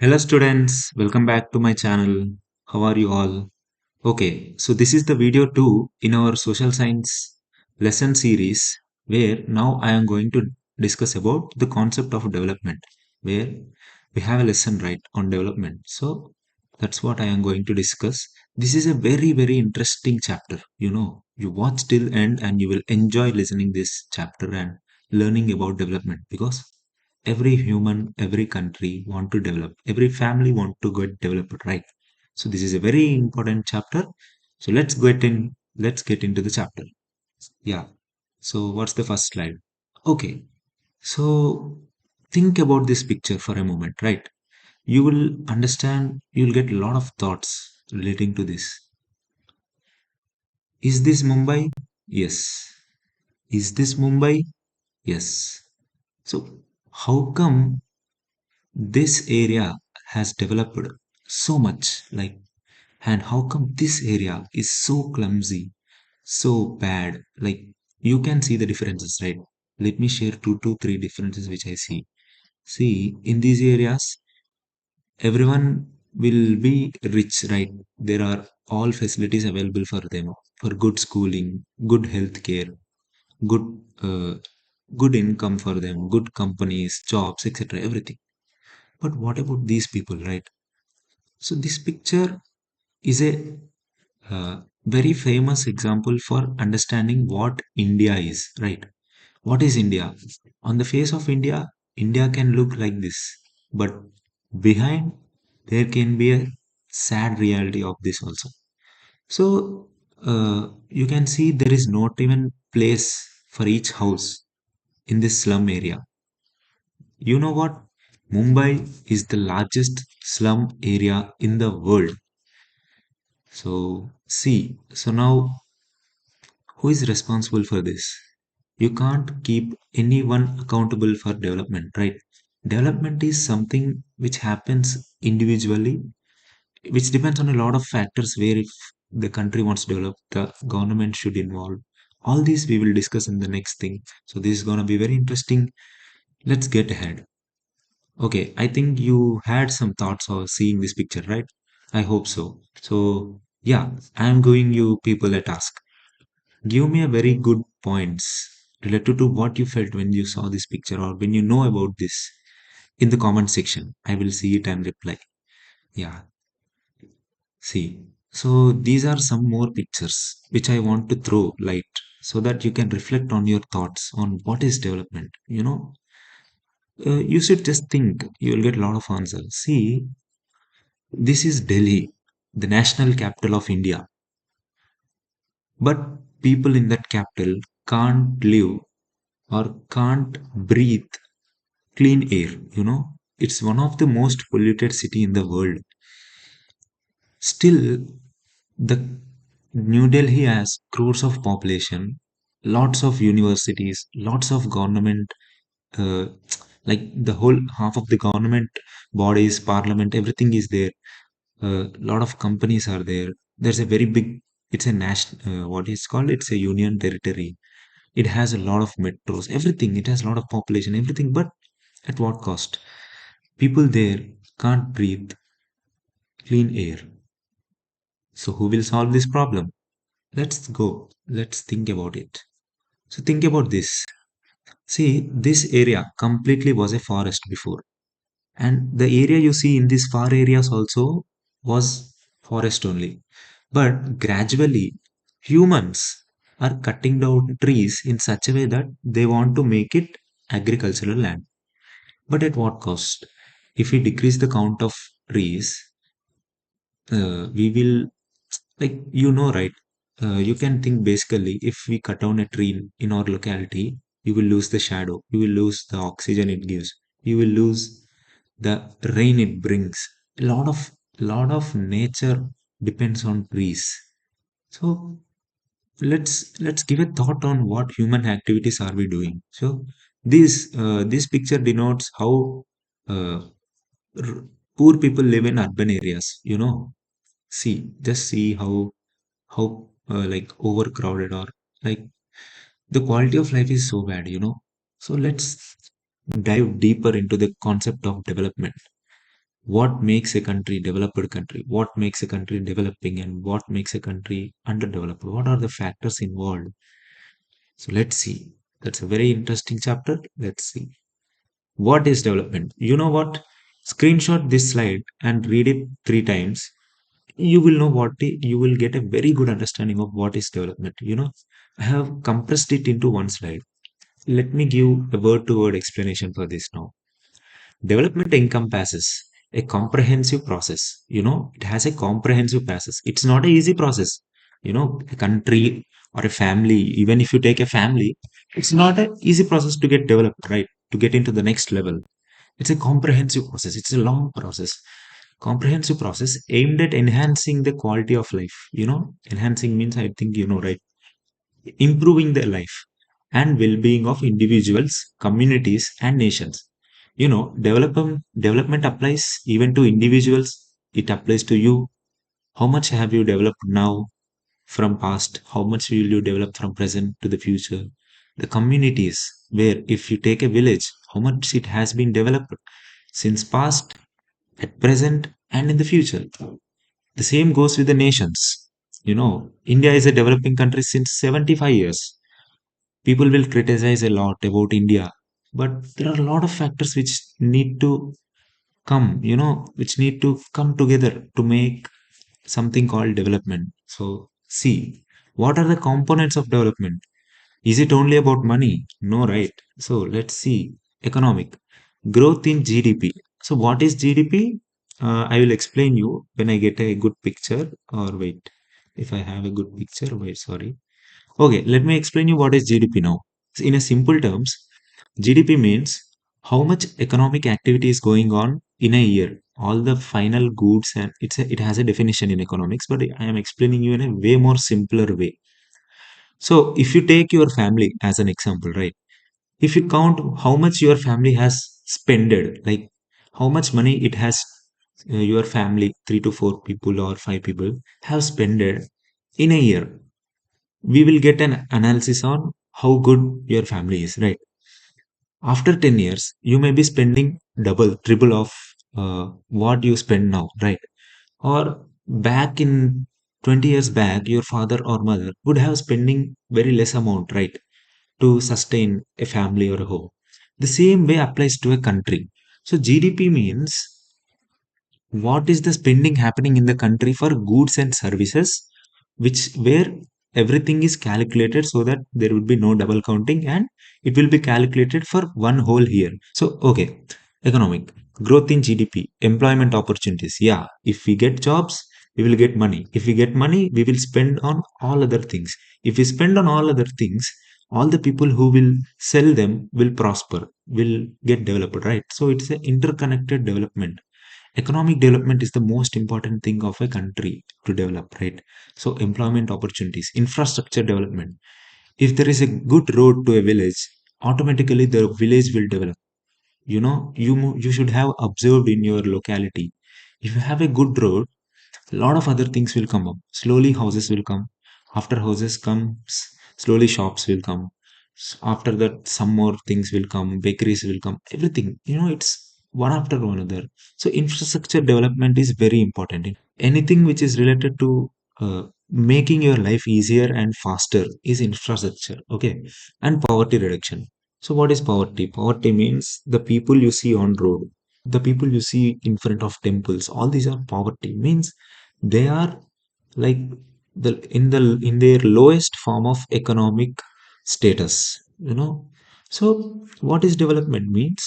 Hello students, welcome back to my channel. How are you all? Okay, so this is the video 2 in our social science lesson series where now I am going to discuss about the concept of development where we have a lesson right on development. So that's what I am going to discuss. This is a very interesting chapter. You watch till end and you will enjoy listening this chapter and learning about development because every human, every country want to develop, every family want to get developed, right? So this is a very important chapter. So let's get into the chapter. Yeah. So what's the first slide? Okay. So think about this picture for a moment, right? You will understand, you'll get a lot of thoughts relating to this. Is this Mumbai? Yes. Is this Mumbai? Yes. So how come this area has developed so much? And how come this area is so clumsy, so bad? Like, you can see the differences, right? Let me share two to three differences which I see. See, in these areas, everyone will be rich, right? There are all facilities available for them for good schooling, good health care, good uh, good income for them, good companies, jobs, etc. Everything. But what about these people, right? So this picture is a very famous example for understanding what India is, right? What is India? On the face of India, India can look like this, but behind there can be a sad reality of this also. So you can see there is not even place for each house in this slum area. You know what? Mumbai is the largest slum area in the world. So see, so now who is responsible for this? You can't keep anyone accountable for development, right? Development is something which happens individually, which depends on a lot of factors where if the country wants to develop, the government should involve. All these we will discuss in the next thing. So this is gonna be very interesting. Let's get ahead. Okay, I think you had some thoughts of seeing this picture, right? I hope so. So yeah, I am giving you people a task. Give me a very good points related to what you felt when you saw this picture or when you know about this in the comment section. I will see it and reply. Yeah, see. So these are some more pictures which I want to throw light so that you can reflect on your thoughts on what is development. You should just think. You will get a lot of answers. See, this is Delhi, the national capital of India. But people in that capital can't live or can't breathe clean air. It's one of the most polluted city in the world. Still, the New Delhi has crores of population, lots of universities, lots of government, uh, like the whole half of the government bodies, parliament, everything is there. A lot of companies are there. There's a very big, it's a national, what is called, it's a union territory. It has a lot of metros, everything. It has a lot of population, everything. But at what cost? People there can't breathe clean air. So who will solve this problem? Let's go. Let's think about it. So think about this. See, this area completely was a forest before. And the area you see in these far areas also was forest only. But gradually, humans are cutting down trees in such a way that they want to make it agricultural land. But at what cost? If we decrease the count of trees, we will, like, right? You can think basically if we cut down a tree in our locality, you will lose the shadow, you will lose the oxygen it gives, you will lose the rain it brings. A lot of nature depends on trees. So let's give a thought on what human activities are we doing. So this picture denotes how uh, r- poor people live in urban areas. See, just see how like overcrowded or like the quality of life is so bad. So let's dive deeper into the concept of development. what makes a country developed country, what makes a country developing, and what makes a country underdeveloped, what are the factors involved. So let's see. That's a very interesting chapter. Let's see. What is development? You know what? Screenshot this slide and read it 3 times. You will know you will get a very good understanding of what is development. I have compressed it into one slide. Let me give a word to word explanation for this now. Development encompasses a comprehensive process. It has a comprehensive process. It's not an easy process. A country or a family, even if you take a family, it's not an easy process to get developed, right? To get into the next level. It's a comprehensive process. It's a long process. Comprehensive process aimed at enhancing the quality of life. Enhancing means, I think, right? Improving the life and well-being of individuals, communities, and nations. Development applies even to individuals. It applies to you. How much have you developed now from past? How much will you develop from present to the future? The communities, where if you take a village, how much it has been developed since past, at present, and in the future. The same goes with the nations. India is a developing country since 75 years. People will criticize a lot about India, but there are a lot of factors which need to which need to come together to make something called development. So, see, what are the components of development? Is it only about money? No, right? So, let's see. Economic growth in GDP. So, what is GDP? I will explain you when I get a good picture. Or wait, if I have a good picture, wait, sorry. Okay, let me explain you what is GDP now. So in a simple terms, GDP means how much economic activity is going on in a year. All the final goods, and it has a definition in economics, but I am explaining you in a way more simpler way. So if you take your family as an example, right? If you count how much your family has spended, like how much money it has, your family, 3 to 4 people or 5 people have spended in a year, we will get an analysis on how good your family is, right? After 10 years, you may be spending double, triple of what you spend now, right? Or back in 20 years back, your father or mother would have spending very less amount, right? To sustain a family or a home. The same way applies to a country. So GDP means what is the spending happening in the country for goods and services, which where everything is calculated so that there would be no double counting, and it will be calculated for one whole year. So okay, economic growth in GDP, employment opportunities. Yeah, if we get jobs, we will get money. If we get money, we will spend on all other things. If we spend on all other things, all the people who will sell them will prosper, will get developed, right? So it's an interconnected development. Economic development is the most important thing of a country to develop, right? So employment opportunities, infrastructure development. If there is a good road to a village, automatically the village will develop. You should have observed in your locality, if you have a good road, a lot of other things will come up. Slowly houses will come. After houses comes, slowly shops will come. After that, some more things will come. Bakeries will come. Everything. It's one after another. So infrastructure development is very important. Anything which is related to making your life easier and faster is infrastructure. Okay, and poverty reduction. So what is poverty? Poverty means the people you see on road, the people you see in front of temples. All these are poverty. Means they are like in their lowest form of economic status. So what is development means?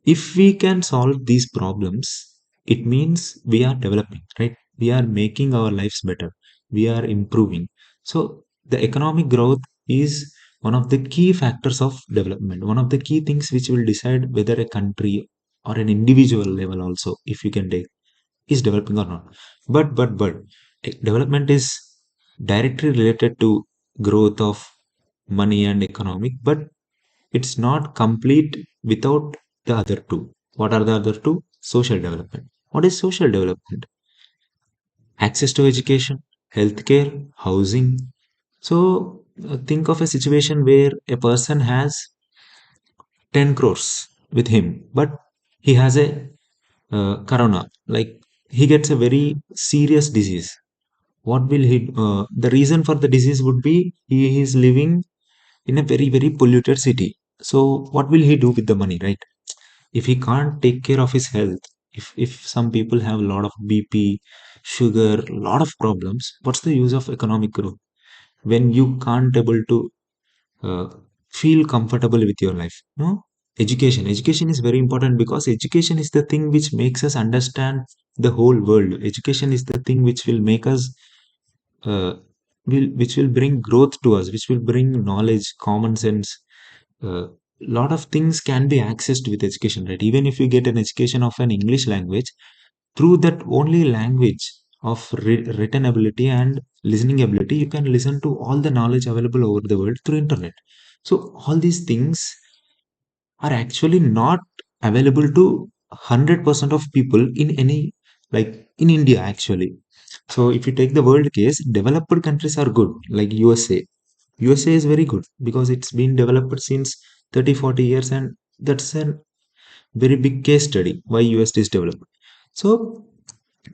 If we can solve these problems, it means we are developing, right? We are making our lives better. We are improving. So the economic growth is one of the key factors of development, one of the key things which will decide whether a country or an individual level also, if you can take, is developing or not. But development is directly related to growth of money and economic, but it's not complete without the other two. What are the other two? Social development. What is social development? Access to education, healthcare, housing. So think of a situation where a person has 10 crores with him, but he has a corona, like he gets a very serious disease. What will he? The reason for the disease would be he is living in a very very polluted city. So what will he do with the money, right? If he can't take care of his health, if some people have a lot of BP, sugar, lot of problems, what's the use of economic growth when you can't able to uh, feel comfortable with your life? No. Education is very important, because education is the thing which makes us understand the whole world. Education is the thing which will make us uh, which will bring growth to us, which will bring knowledge, common sense. Lot of things can be accessed with education, right? Even if you get an education of an English language, through that only language of written ability and listening ability, you can listen to all the knowledge available over the world through internet. So all these things are actually not available to 100% of people in any, like in India actually. So if you take the world case, developed countries are good, like USA is very good because it's been developed since 30 40 years, and that's a very big case study why US is developed. So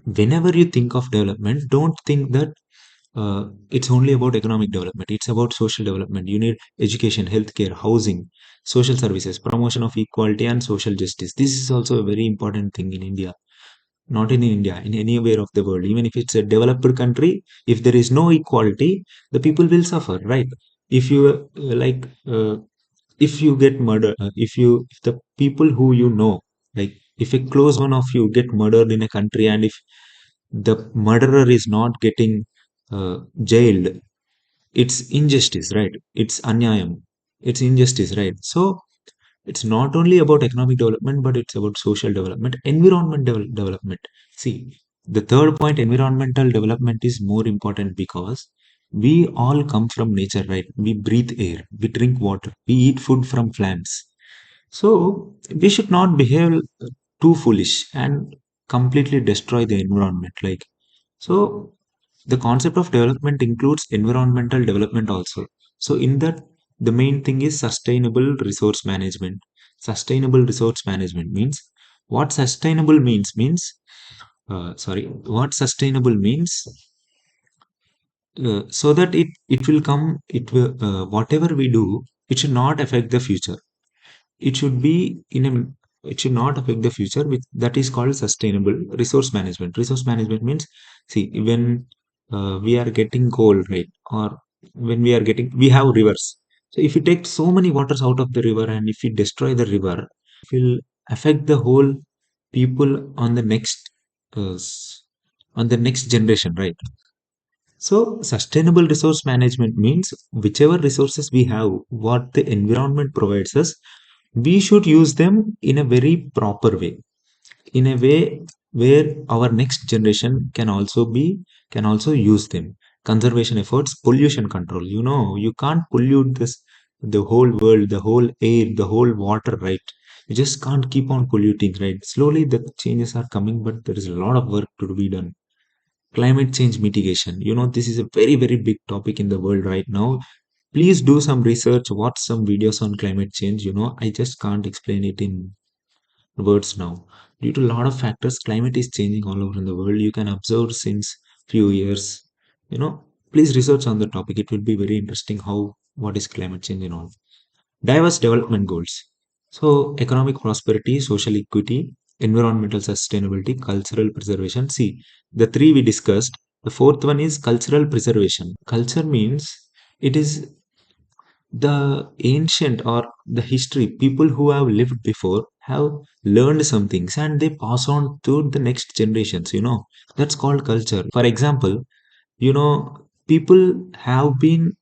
whenever you think of development, don't think that it's only about economic development. It's about social development. You need education, healthcare, housing, social services, promotion of equality, and social justice. This is also a very important thing in India. Not in India, in anywhere of the world. Even if it's a developed country, if there is no equality, the people will suffer, right? If you if you get murdered, if the people who you know, like if a close one of you get murdered in a country, and if the murderer is not getting jailed, it's injustice, right? It's anyayam, it's injustice, right? So it's not only about economic development, but it's about social development, environment development. See, the third point, environmental development, is more important because we all come from nature, right? We breathe air, we drink water, we eat food from plants. So we should not behave too foolish and completely destroy the environment, like. So the concept of development includes environmental development also. So in that, the main thing is sustainable resource management. Sustainable resource management means, what sustainable means sorry, what sustainable means, so that it will come, it will, whatever we do, it should not affect the future. It should be in a, it should not affect the future, which that is called sustainable resource management. Resource management means, see, when we are getting coal, right? Or when we have rivers. So if you take so many waters out of the river, and if you destroy the river, it will affect the whole people on the next generation, right? So, sustainable resource management means whichever resources we have, what the environment provides us, we should use them in a very proper way, in a way where our next generation can also use them. Conservation efforts, pollution control. You know, you can't pollute this, the whole world, the whole air, the whole water, right? You just can't keep on polluting, right? Slowly the changes are coming, but there is a lot of work to be done. Climate change mitigation, you know, this is a very very big topic in the world right now. Please do some research, watch some videos on climate change. You know, I just can't explain it in words now. Due to a lot of factors, climate is changing all over in the world. You can observe since few years. You know, please research on the topic. It will be very interesting how, what is climate change and all. Diverse development goals. So, economic prosperity, social equity, environmental sustainability, cultural preservation. See, the three we discussed. The fourth one is cultural preservation. Culture means it is the ancient or the history. People who have lived before have learned some things and they pass on to the next generations. You know, that's called culture. For example, you know, people have been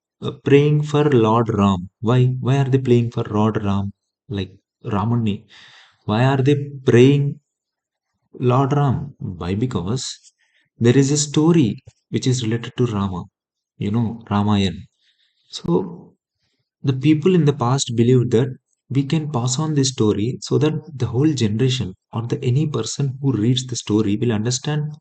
praying for Lord Ram. Why are they praying for Lord Ram? Like Ramani. Why are they praying Lord Ram? Why? Because there is a story which is related to Rama. You know, Ramayan. So the people in the past believed that we can pass on this story so that the whole generation or the any person who reads the story will understand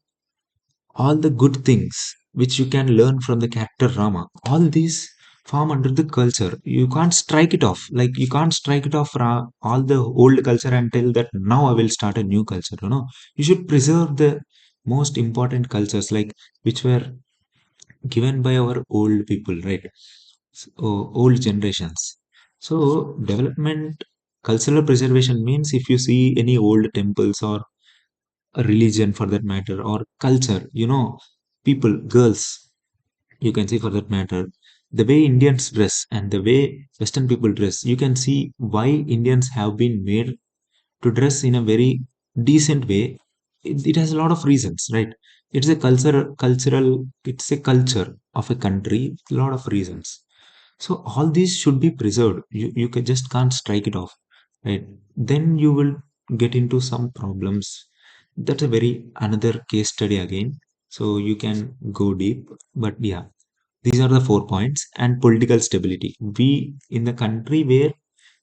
all the good things which you can learn from the character Rama. All these form under the culture. You can't strike it off. Like you can't strike it off from all the old culture and tell that now I will start a new culture. You should preserve the most important cultures, like which were given by our old people, right? Old generations. So development, cultural preservation means if you see any old temples or a religion for that matter or culture, people, girls, you can see for that matter, the way Indians dress and the way Western people dress, you can see why Indians have been made to dress in a very decent way. It has a lot of reasons, right? It's a cultural, it's a culture of a country, a lot of reasons. So all these should be preserved. You can just can't strike it off, right? Then you will get into some problems. That's a very another case study again, so you can go deep. But yeah, these are the 4 points. And political stability. We in the country where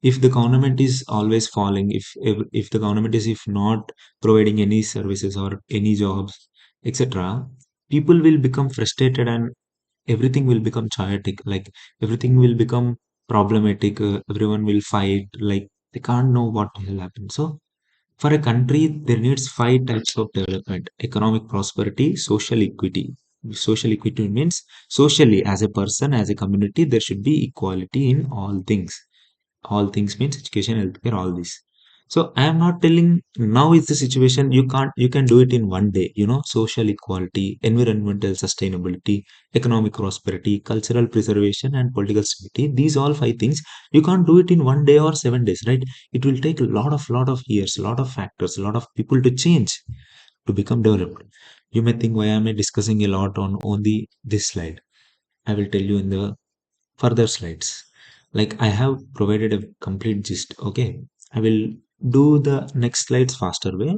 if the government is always falling, if the government is if not providing any services or any jobs, etc., people will become frustrated and everything will become chaotic. Like everything will become problematic. Everyone will fight. Like they can't know what will happen. So for a country, there needs five types of development: economic prosperity, social equity. Social equity means socially, as a person, as a community, there should be equality in all things means education, healthcare, all this. So I am not telling now is the situation, you can do it in one day. Social equality, environmental sustainability, economic prosperity, cultural preservation, and political stability, these all five things you can't do it in one day or 7 days, right? It will take a lot of years, a lot of factors, a lot of people to change to become developed. You may think, why am I discussing a lot on only this slide? I will tell you in the further slides. Like I have provided a complete gist. Okay, I will do the next slides faster way.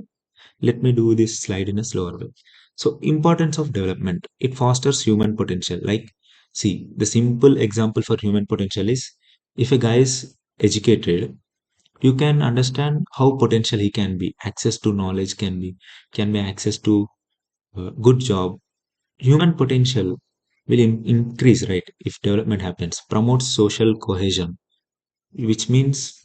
Let me do this slide in a slower way. So importance of development, it fosters human potential. Like, see, the simple example for human potential is, if a guy is educated, you can understand how potential he can be. Access to knowledge can be access to good job. Human potential will increase, right? If development happens, promotes social cohesion, which means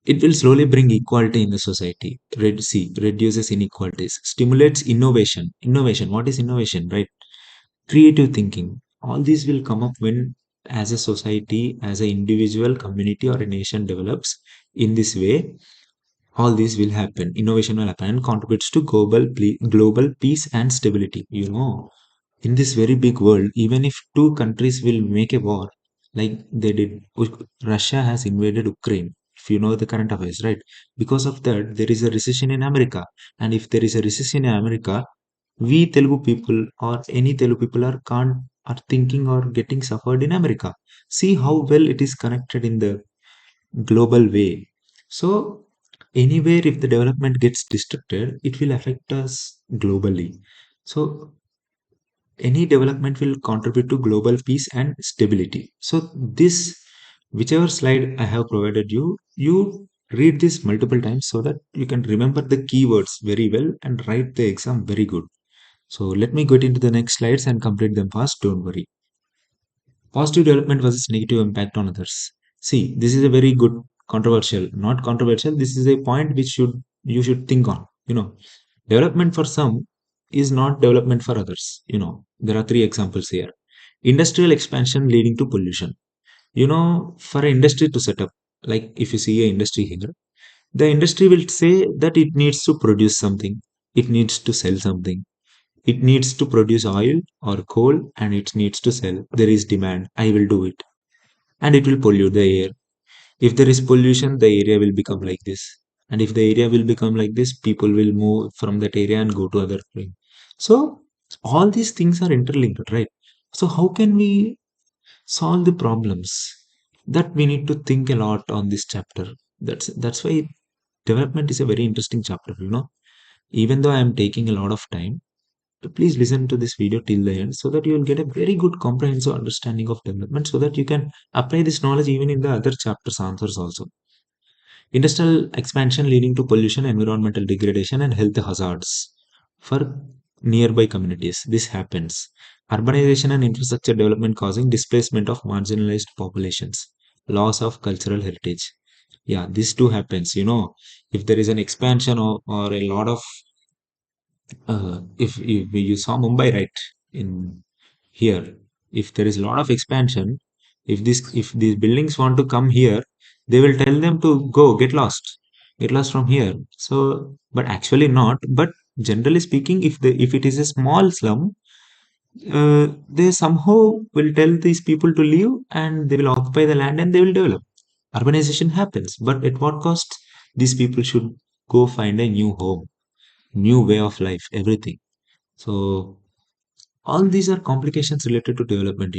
it will slowly bring equality in the society. See, reduces inequalities, stimulates innovation. Innovation, what is innovation, right? Creative thinking. All these will come up when, as a society, as an individual, community, or a nation develops in this way. All these will happen. Innovation will happen and contributes to global peace and stability. In this very big world, even if two countries will make a war, like they did, Russia has invaded Ukraine. If you know the current affairs, right? Because of that, there is a recession in America. And if there is a recession in America, we Telugu people or any Telugu people are thinking or getting suffered in America. See how well it is connected in the global way. So anywhere if the development gets disrupted, it will affect us globally. So any development will contribute to global peace and stability. So this, whichever slide I have provided you, you read this multiple times so that you can remember the keywords very well and write the exam very good. So let me get into the next slides and complete them fast. Don't worry. Positive development versus negative impact on others. See, this is a very good controversial, not controversial. This is a point which you should think on. Development for some is not development for others. There are three examples here. Industrial expansion leading to pollution. For an industry to set up, like if you see an industry here, the industry will say that it needs to produce something, it needs to sell something, it needs to produce oil or coal and it needs to sell. There is demand. I will do it. And it will pollute the air. If there is pollution, the area will become like this. And if the area will become like this, people will move from that area and go to other place. So all these things are interlinked, right? So how can we solve the problems? That we need to think a lot on this chapter. That's why development is a very interesting chapter. Even though I am taking a lot of time, please listen to this video till the end so that you will get a very good comprehensive understanding of development so that you can apply this knowledge even in the other chapters answers also. Industrial expansion leading to pollution, environmental degradation, and health hazards. For nearby communities. This happens. Urbanization and infrastructure development causing displacement of marginalized populations, loss of cultural heritage. Yeah, this too happens. If there is an expansion or a lot of, if you saw Mumbai, right, in here, if there is a lot of expansion, if these buildings want to come here, they will tell them to go get lost from here. So, but actually not. But generally speaking, if it is a small slum, they somehow will tell these people to leave and they will occupy the land and they will develop. Urbanization happens, but at what cost? These people should go find a new home, new way of life, everything. So all these are complications related to development.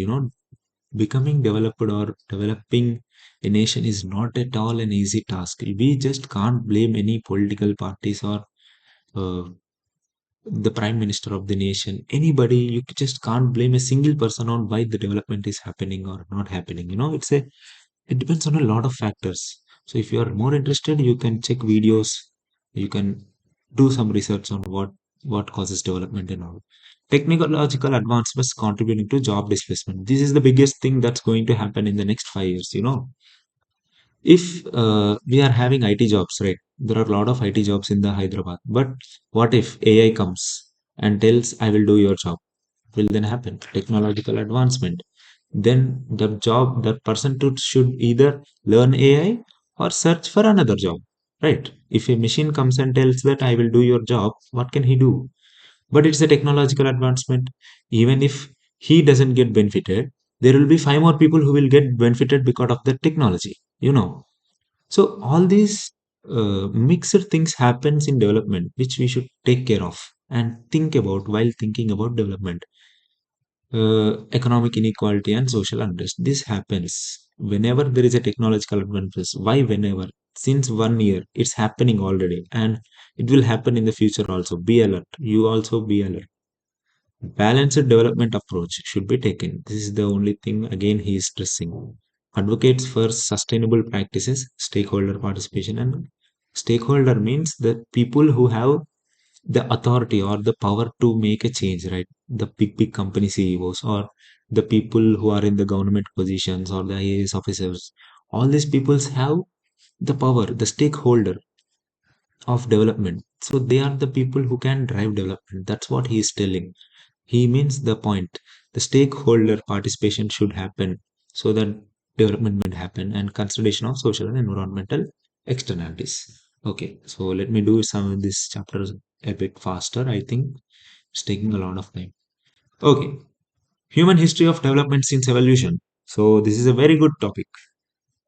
Becoming developed or developing a nation is not at all an easy task. We just can't blame any political parties or uh, the prime minister of the nation, anybody. You just can't blame a single person on why the development is happening or not happening. It depends on a lot of factors. So if you are more interested, you can check videos, you can do some research on what causes development and all. Technological advancements contributing to job displacement. This is the biggest thing that's going to happen in the next 5 years. If we are having IT jobs, right? There are a lot of IT jobs in the Hyderabad. But what if AI comes and tells, I will do your job? Will then happen? Technological advancement. Then that person should either learn AI or search for another job, right? If a machine comes and tells that I will do your job, what can he do? But it's a technological advancement. Even if he doesn't get benefited, there will be five more people who will get benefited because of the technology. So all these mixed things happens in development, which we should take care of and think about while thinking about development. Economic inequality and social unrest. This happens whenever there is a technological advance. Why whenever? Since 1 year, it's happening already, and it will happen in the future also. Be alert. You also be alert. Balanced development approach should be taken. This is the only thing again he is stressing. Advocates for sustainable practices, stakeholder participation, and stakeholder means the people who have the authority or the power to make a change, right? The big company CEOs or the people who are in the government positions or the IAS officers. All these peoples have the power, the stakeholder of development. So they are the people who can drive development. That's what he is telling. He means the point. The stakeholder participation should happen so that development will happen and consideration of social and environmental externalities. Okay, so let me do some of these chapters a bit faster. I think it's taking a lot of time. Okay, human history of development since evolution. So this is a very good topic.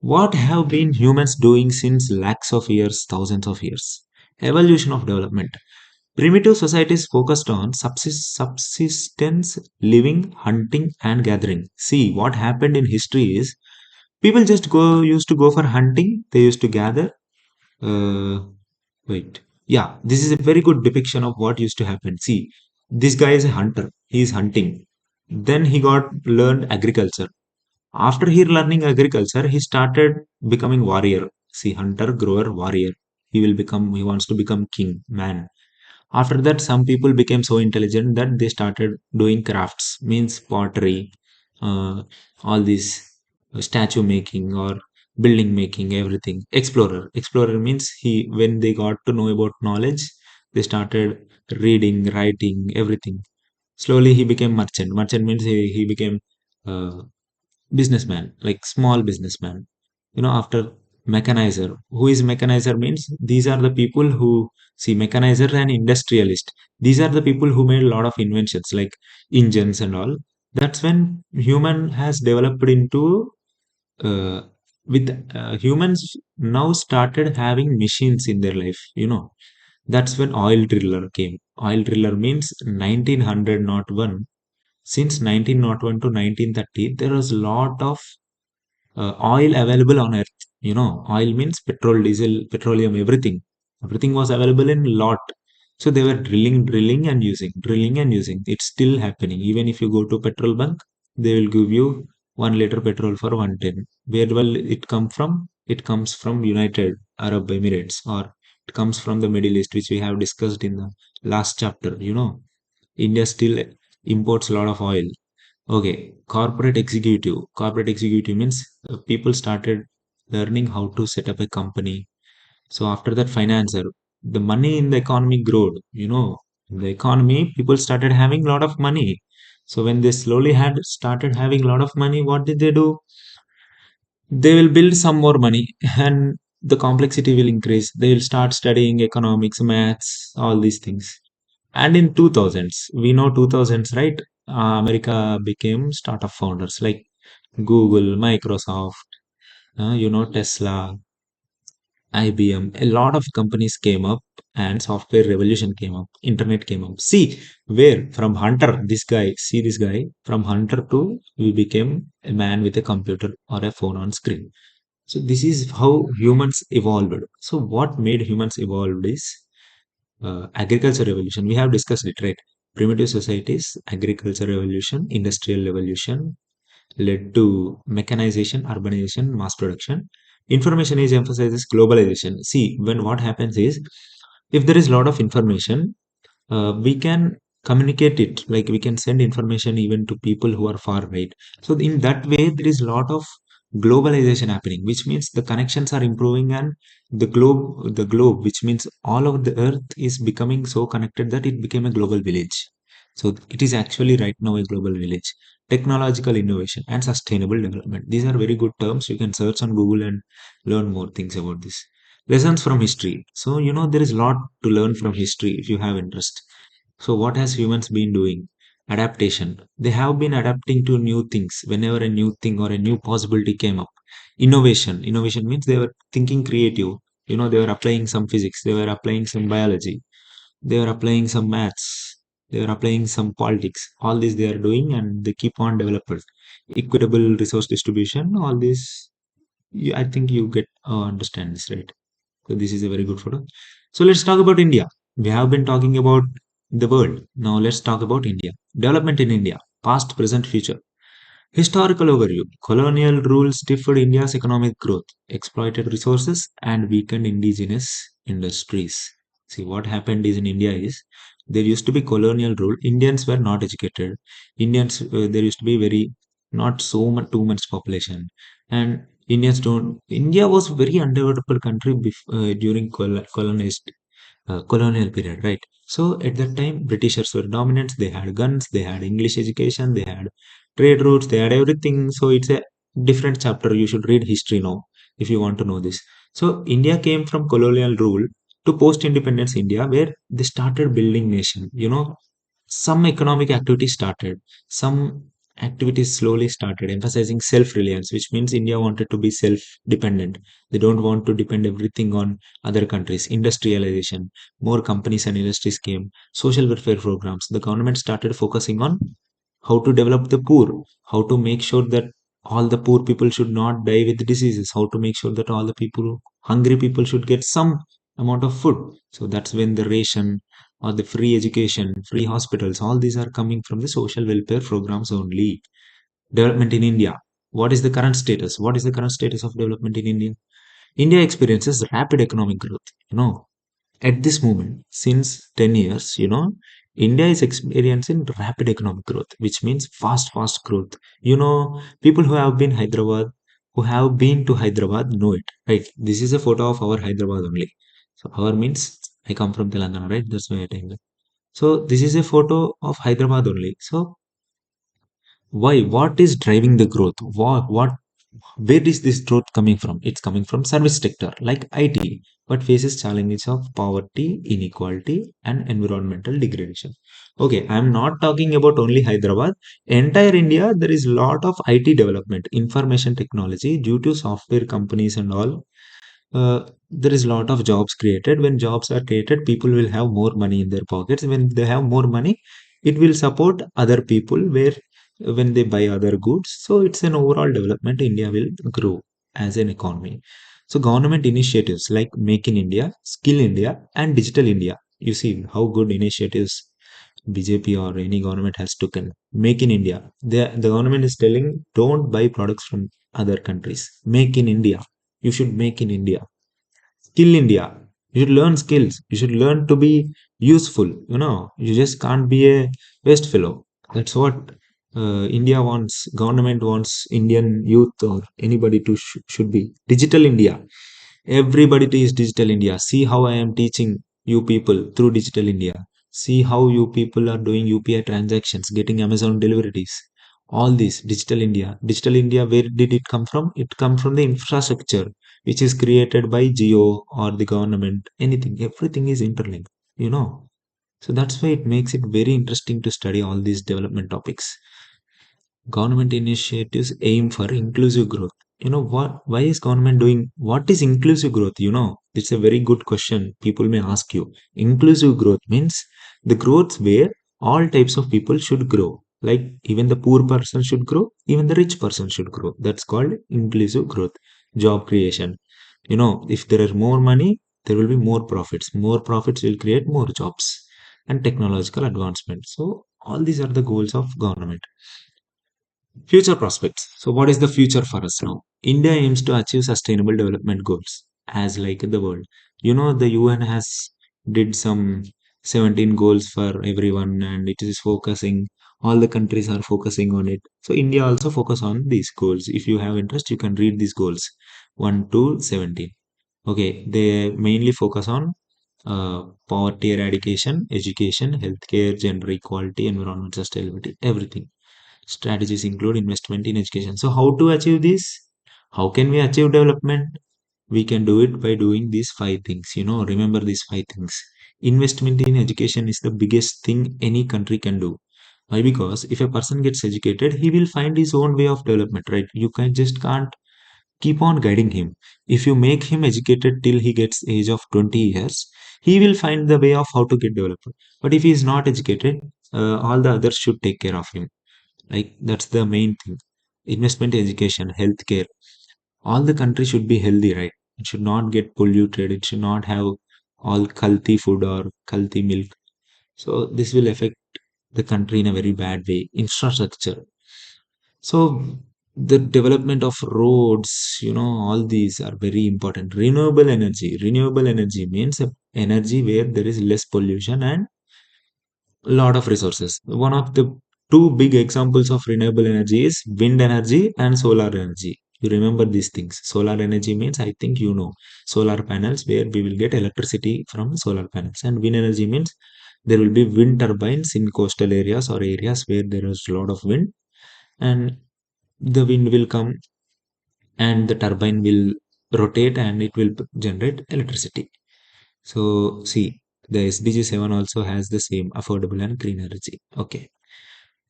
What have been humans doing since lakhs of years, thousands of years? Evolution of development. Primitive societies focused on subsistence, living, hunting, and gathering. See, what happened in history is people just used to go for hunting. They used to gather. Uh, Wait, yeah, this is a very good depiction of what used to happen. See, this guy is a hunter. He is hunting. Then he got learned agriculture. After he learning agriculture, he started becoming warrior. See, hunter, grower, warrior. He wants to become king, man. After that, some people became so intelligent that they started doing crafts, means pottery, uh, all these statue making or building making, everything. Explorer means when they got to know about knowledge, they started reading, writing, everything. Slowly, he became merchant. Merchant means he became uh, businessman, like small businessman. After mechanizer. Who is mechanizer means these are the people who see mechanizer and industrialist. These are the people who made a lot of inventions like engines and all. That's when human has developed into uh, with humans now started having machines in their life. That's when oil driller came. Oil driller means 1900 not one. Since 1901 to 1930, there was a lot of oil available on earth. Oil means petrol, diesel, petroleum, everything. Everything was available in lot. So they were drilling and using. It's still happening. Even if you go to petrol bunk, they will give you 1 liter petrol for 110. Where will it come from? It comes from United Arab Emirates, or it comes from the Middle East, which we have discussed in the last chapter. India still imports a lot of oil. Okay, corporate executive means people started learning how to set up a company. So after that, financer, the money in the economy growed. In the economy, people started having a lot of money. So when they slowly had started having a lot of money, what did they do? They will build some more money, and the complexity will increase. They will start studying economics, maths, all these things. And in 2000s, we know 2000s, right? America became startup founders like Google, Microsoft, Tesla, IBM. A lot of companies came up, and software revolution came up, internet came up. See, where from hunter, this guy, see this guy, from hunter to we became a man with a computer or a phone on screen. So this is how humans evolved. So what made humans evolved is agriculture revolution. We have discussed it, right? Primitive societies, agriculture revolution, industrial revolution led to mechanization, urbanization, mass production. Information age emphasizes globalization. See, when what happens is, if there is a lot of information, we can communicate it, like we can send information even to people who are far, right? So in that way there is a lot of globalization happening, which means the connections are improving, and the globe, which means all of the earth is becoming so connected that it became a global village. So it is actually right now a global village. Technological innovation and sustainable development, these are very good terms. You can search on Google and learn more things about this. Lessons from history. So there is a lot to learn from history if you have interest. So what has humans been doing? Adaptation. They have been adapting to new things whenever a new thing or a new possibility came up. Innovation. Innovation means they were thinking creative. They were applying some physics, they were applying some biology, they were applying some maths, they were applying some politics. All this they are doing, and they keep on developing. Equitable resource distribution, all this, I think you get understand this, right? So this is a very good photo. So let's talk about India. We have been talking about the world. Now let's talk about India. Development in India. Past, present, future. Historical overview. Colonial rules stifled India's economic growth, exploited resources, and weakened indigenous industries. See, what happened is in India is there used to be colonial rule. Indians were not educated. There used to be very, not so much, too much population. And Indians don't, India was very undeveloped country during colonized colonial period, right? So at that time, Britishers were dominant. They had guns, they had English education, they had trade routes, they had everything. So it's a different chapter. You should read history now if you want to know this. So India came from colonial rule to post-independence India, where they started building nation. Some economic activity started, some activities slowly started, emphasizing self-reliance, which means India wanted to be self-dependent. They don't want to depend everything on other countries. Industrialization, more companies and industries came. Social welfare programs. The government started focusing on how to develop the poor, how to make sure that all the poor people should not die with diseases, how to make sure that all the people, hungry people, should get some amount of food. So that's when the ration or the free education, free hospitals, all these are coming from the social welfare programs only. Development in India. What is the current status? What is the current status of development in India? India experiences rapid economic growth. At this moment, since 10 years, India is experiencing rapid economic growth, which means fast growth. People who have been to Hyderabad know it, right? This is a photo of our Hyderabad only. So our means I come from Telangana, right? That's why I take that. So this is a photo of Hyderabad only. So why? What is driving the growth? Where is this growth coming from? It's coming from service sector like IT, but faces challenges of poverty, inequality, and environmental degradation. Okay, I'm not talking about only Hyderabad. Entire India, there is lot of IT development, information technology due to software companies and all. There is lot of jobs created. When jobs are created, people will have more money in their pockets. When they have more money, it will support other people where when they buy other goods. So it's an overall development. India will grow as an economy. So government initiatives like Make in India, Skill India, and Digital India. You see how good initiatives BJP or any government has taken. Make in India. The government is telling don't buy products from other countries. Make in India. You should make in India. Skill India. You should learn skills. You should learn to be useful. You just can't be a waste fellow. That's what India wants. Government wants Indian youth or anybody to should be digital India. Everybody is digital India. See how I am teaching you people through digital India. See how you people are doing UPI transactions, getting Amazon deliveries. All this digital India. Digital India, where did it come from? It come from the infrastructure which is created by Geo or the government. Anything, everything is interlinked. You know. So that's why it makes it very interesting to study all these development topics. Government initiatives aim for inclusive growth. Why is government doing what is inclusive growth? It's a very good question people may ask you. Inclusive growth means the growth where all types of people should grow. Like even the poor person should grow, even the rich person should grow. That's called inclusive growth. Job creation. If there are more money, there will be more profits. More profits will create more jobs and technological advancement. So all these are the goals of government. Future prospects. So, what is the future for us now? India aims to achieve sustainable development goals as like the world. The UN has did some 17 goals for everyone, and it is focusing. All the countries are focusing on it. So, India also focus on these goals. If you have interest, you can read these goals 1 to 17. Okay, they mainly focus on poverty eradication, education, healthcare, gender equality, environment sustainability, everything. Strategies include investment in education. So, how to achieve this? How can we achieve development? We can do it by doing these five things. Remember these five things. Investment in education is the biggest thing any country can do. Why? Because if a person gets educated, he will find his own way of development, right? You can just can't keep on guiding him. If you make him educated till he gets age of 20 years, he will find the way of how to get developed. But if he is not educated, all the others should take care of him. Like that's the main thing. Investment in education, healthcare. All the country should be healthy, right? It should not get polluted. It should not have all culty food or culty milk. So this will affect the country in a very bad way. Infrastructure. So the development of roads, all these are very important. Renewable energy. Renewable energy means energy where there is less pollution and lot of resources. One of the two big examples of renewable energy is wind energy and solar energy. You remember these things. Solar energy means, I think solar panels where we will get electricity from solar panels. And wind energy means there will be wind turbines in coastal areas or areas where there is a lot of wind, and the wind will come and the turbine will rotate and it will generate electricity. So, see, the SDG 7 also has the same affordable and clean energy. Okay.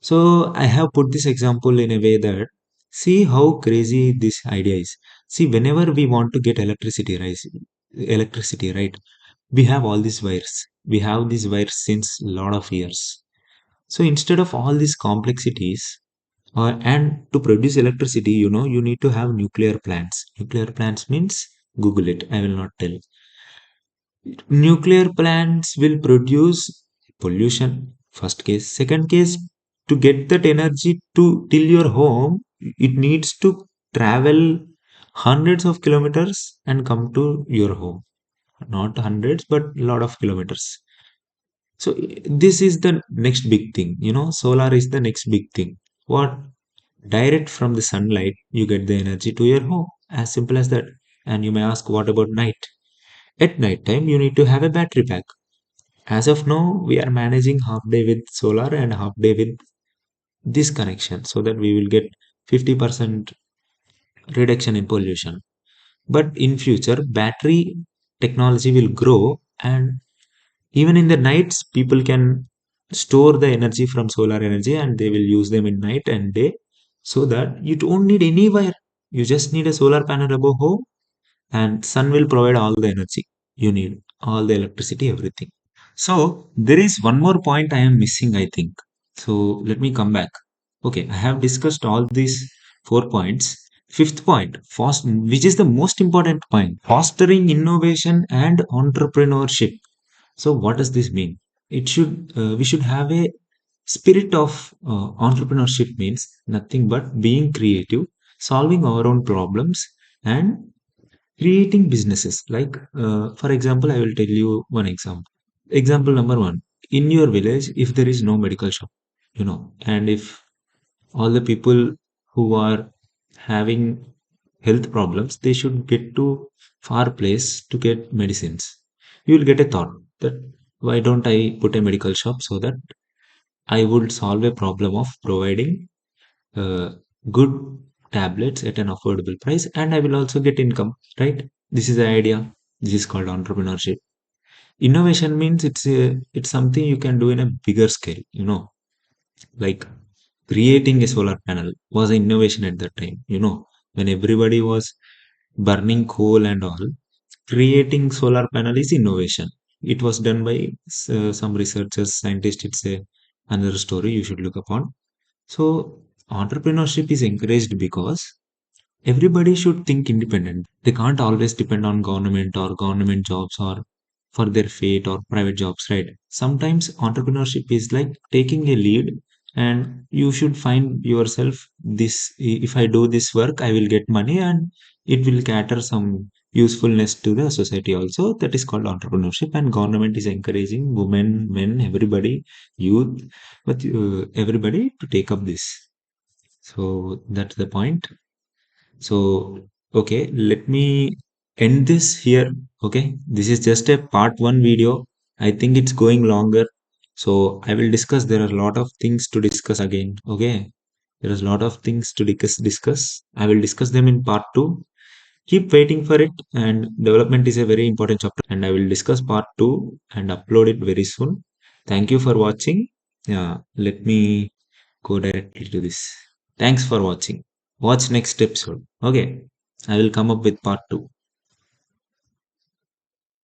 So I have put this example in a way that see how crazy this idea is. See, whenever we want to get electricity, right? We have all these wires. We have these wires since lot of years. So instead of all these complexities, and to produce electricity, you need to have nuclear plants. Nuclear plants means Google it. I will not tell. Nuclear plants will produce pollution. First case. Second case, to get that energy to till your home, it needs to travel hundreds of kilometers and come to your home. Not hundreds, but lot of kilometers. So this is the next big thing. Solar is the next big thing. What? Direct from the sunlight you get the energy to your home, as simple as that. And you may ask, what about night? At night time you need to have a battery pack. As of now, we are managing half day with solar and half day with this connection so that we will get 50% reduction in pollution. But in future, battery technology will grow, and even in the nights, people can store the energy from solar energy and they will use them in night and day, so that you don't need any wire. You just need a solar panel above home, and sun will provide all the energy you need, all the electricity, everything. So there is one more point I am missing, I think. So let me come back. Okay, I have discussed all these 4 points. Fifth point, which is the most important point, fostering innovation and entrepreneurship. So what does this mean? We should have a spirit of entrepreneurship. Means nothing but being creative, solving our own problems, and creating businesses like for example, I will tell you one example number one. In your village, if there is no medical shop, and if all the people who are having health problems, they should get to far place to get medicines. You will get a thought that why don't I put a medical shop so that I would solve a problem of providing uh, good tablets at an affordable price, and I will also get income, right? This is the idea. This is called entrepreneurship. Innovation means it's something you can do in a bigger scale, like creating a solar panel was an innovation at that time, when everybody was burning coal and all. Creating solar panel is innovation. It was done by some researchers, scientists. It's a another story you should look upon. So entrepreneurship is encouraged because everybody should think independent. They can't always depend on government or government jobs or for their fate or private jobs, right? Sometimes entrepreneurship is like taking a lead, and you should find yourself this. If I do this work, I will get money and it will cater some usefulness to the society also. That is called entrepreneurship, and government is encouraging women, men, everybody, youth, but everybody to take up this. So that's the point. So, okay, let me end this here. Okay, this is just a part one video. I think it's going longer. So, I will discuss. There are a lot of things to discuss again. Okay, there is a lot of things to discuss. I will discuss them in part two. Keep waiting for it. And development is a very important chapter. And I will discuss part two and upload it very soon. Thank you for watching. Yeah, let me go directly to this. Thanks for watching. Watch next episode. Okay. I will come up with part 2.